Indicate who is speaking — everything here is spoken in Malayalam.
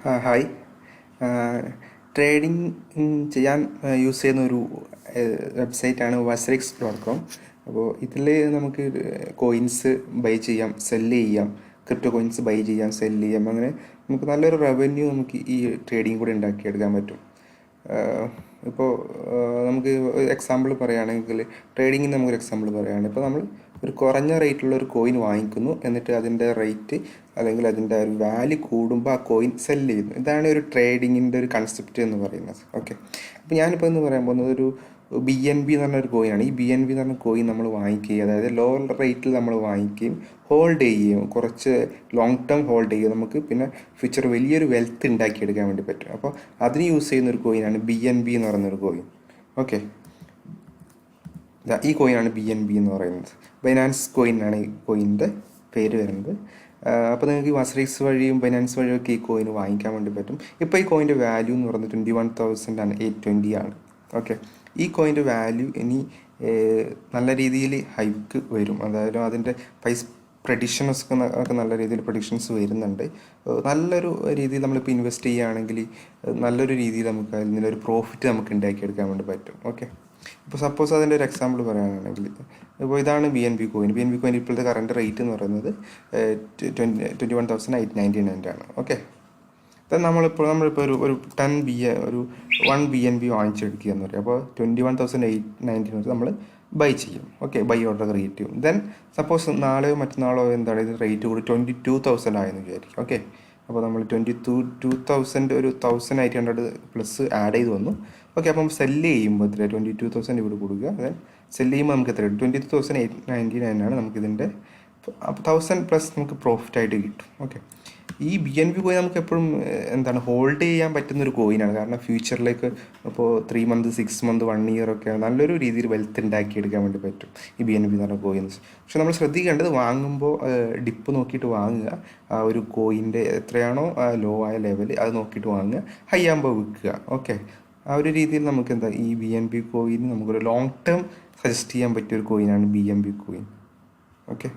Speaker 1: ഹായ്. ട്രേഡിംഗ് ചെയ്യാൻ യൂസ് ചെയ്യുന്ന ഒരു വെബ്സൈറ്റാണ് wasrix.com. അപ്പോൾ ഇതിൽ നമുക്ക് കോയിൻസ് ബൈ ചെയ്യാം, സെല്ല് ചെയ്യാം, ക്രിപ്റ്റോ കോയിൻസ് ബൈ ചെയ്യാം, സെല്ല് ചെയ്യാം. അങ്ങനെ നമുക്ക് നല്ലൊരു റവന്യൂ നമുക്ക് ഈ ട്രേഡിംഗ് കൂടി ഉണ്ടാക്കിയെടുക്കാൻ പറ്റും. ഇപ്പോൾ നമുക്ക് ഒരു എക്സാമ്പിൾ പറയുകയാണെങ്കിൽ, ട്രേഡിങ്ങിന് നമുക്കൊരു എക്സാമ്പിൾ പറയുകയാണെങ്കിൽ, ഇപ്പോൾ നമ്മൾ ഒരു കുറഞ്ഞ റേറ്റുള്ള ഒരു കോയിൻ വാങ്ങിക്കുന്നു, എന്നിട്ട് അതിൻ്റെ റേറ്റ് അല്ലെങ്കിൽ അതിൻ്റെ ഒരു വാല്യൂ കൂടുമ്പോൾ ആ കോയിൻ സെല്ല് ചെയ്യുന്നു. ഇതാണ് ഒരു ട്രേഡിങ്ങിൻ്റെ ഒരു കൺസെപ്റ്റ് എന്ന് പറയുന്നത്. ഓക്കെ, അപ്പോൾ ഞാനിപ്പോൾ എന്ന് പറയാൻ പോകുന്നത് ഒരു BNB എന്ന് പറഞ്ഞൊരു കോയിനാണ്. ഈ BNB എന്ന് പറഞ്ഞ കോയിൻ നമ്മൾ വാങ്ങിക്കുകയും, അതായത് ലോ റേറ്റിൽ നമ്മൾ വാങ്ങിക്കുകയും ഹോൾഡ് ചെയ്യുകയും, കുറച്ച് ലോങ് ടേം ഹോൾഡ് ചെയ്യുക, നമുക്ക് പിന്നെ ഫ്യൂച്ചർ വലിയൊരു വെൽത്ത് ഉണ്ടാക്കിയെടുക്കാൻ വേണ്ടി പറ്റും. അപ്പോൾ അതിന് യൂസ് ചെയ്യുന്ന ഒരു കോയിനാണ് BNB എന്ന് പറയുന്നൊരു കോയിൻ. ഓക്കെ, ഈ കോയിനാണ് BNB എന്ന് പറയുന്നത്. ബൈനാൻസ് കോയിനാണ് ഈ കോയിൻ്റെ പേര് വരുന്നത്. അപ്പോൾ നിങ്ങൾക്ക് വസ്രിക്സ് വഴിയും ബൈനാൻസ് വഴിയൊക്കെ ഈ കോയിൻ വാങ്ങിക്കാൻ വേണ്ടി പറ്റും. ഇപ്പോൾ ഈ കോയിൻ്റെ വാല്യൂ എന്ന് പറയുന്നത് 21,820 ആണ്. ഓക്കെ, ഈ കോയിൻ്റെ വാല്യൂ ഇനി നല്ല രീതിയിൽ ഹൈക്ക് വരും. അതായത് അതിൻ്റെ പ്രൈസ് പ്രഡിക്ഷൻസ് ഒക്കെ നല്ല രീതിയിൽ പ്രഡിക്ഷൻസ് വരുന്നുണ്ട്. നല്ലൊരു രീതിയിൽ നമ്മളിപ്പോൾ ഇൻവെസ്റ്റ് ചെയ്യുകയാണെങ്കിൽ നല്ലൊരു രീതിയിൽ നമുക്ക് അതിൽ നിന്നൊരു പ്രോഫിറ്റ് നമുക്ക് ഉണ്ടാക്കിയെടുക്കാൻ വേണ്ടി പറ്റും. ഓക്കെ, ഇപ്പോൾ സപ്പോസ് അതിൻ്റെ ഒരു എക്സാമ്പിൾ പറയുകയാണെങ്കിൽ, ഇപ്പോൾ ഇതാണ് BNB കോയിൻ. BNB കോയിൻ ഇപ്പോഴത്തെ കറണ്ട് റേറ്റ് എന്ന് പറയുന്നത് 21,899 ആണ്. ഓക്കെ, നമ്മളിപ്പോൾ ഒരു 1 BNB വാങ്ങിച്ചെടുക്കുക എന്ന് പറയും. അപ്പോൾ 21,899 നമ്മൾ ബൈ ചെയ്യും. ഓക്കെ, ബൈ ഓർഡർ ക്രിയേറ്റ് ചെയ്യും. ദെൻ സപ്പോസ് നാളെയോ മറ്റന്നാളോ എന്താണ് ഇത് റേറ്റ് കൂടി 22,000 ആയെന്ന് വിചാരിക്കും. ഓക്കെ, അപ്പോൾ നമ്മൾ 22,000 ഒരു 1,800 പ്ലസ് ആഡ് ചെയ്ത് വന്നു. ഓക്കെ, അപ്പം സെല്ല് ചെയ്യുമ്പോൾ എത്ര 22,000 ഇവിടെ കൊടുക്കുക. ദെൻ സെല്ല് ചെയ്യുമ്പോൾ നമുക്ക് എത്ര 22,899 ആണ് നമുക്കിതിൻ്റെ 1,000 പ്ലസ് നമുക്ക് പ്രോഫിറ്റായിട്ട് കിട്ടും. ഓക്കെ, ഈ BNB കോയിൻ നമുക്ക് എപ്പോഴും എന്താണ് ഹോൾഡ് ചെയ്യാൻ പറ്റുന്നൊരു കോയിനാണ്. കാരണം ഫ്യൂച്ചറിലേക്ക് ഇപ്പോൾ 3 മന്ത് 6 മന്ത് 1 ഇയർ ഒക്കെ നല്ലൊരു രീതിയിൽ വെൽത്ത് ഉണ്ടാക്കിയെടുക്കാൻ വേണ്ടി പറ്റും ഈ BNB എന്ന് പറഞ്ഞ കോയിൻസ്. പക്ഷെ നമ്മൾ ശ്രദ്ധിക്കേണ്ടത്, വാങ്ങുമ്പോൾ ഡിപ്പ് നോക്കിയിട്ട് വാങ്ങുക. ആ ഒരു കോയിൻ്റെ എത്രയാണോ ലോ ആയ ലെവൽ അത് നോക്കിയിട്ട് വാങ്ങുക, ഹൈ ആകുമ്പോൾ വിൽക്കുക. ഓക്കെ, ആ ഒരു രീതിയിൽ നമുക്ക് എന്താ ഈ BNB കോയിൻ നമുക്കൊരു ലോങ് ടേം സജസ്റ്റ് ചെയ്യാൻ പറ്റിയൊരു കോയിനാണ് BNB കോയിൻ. ഓക്കെ.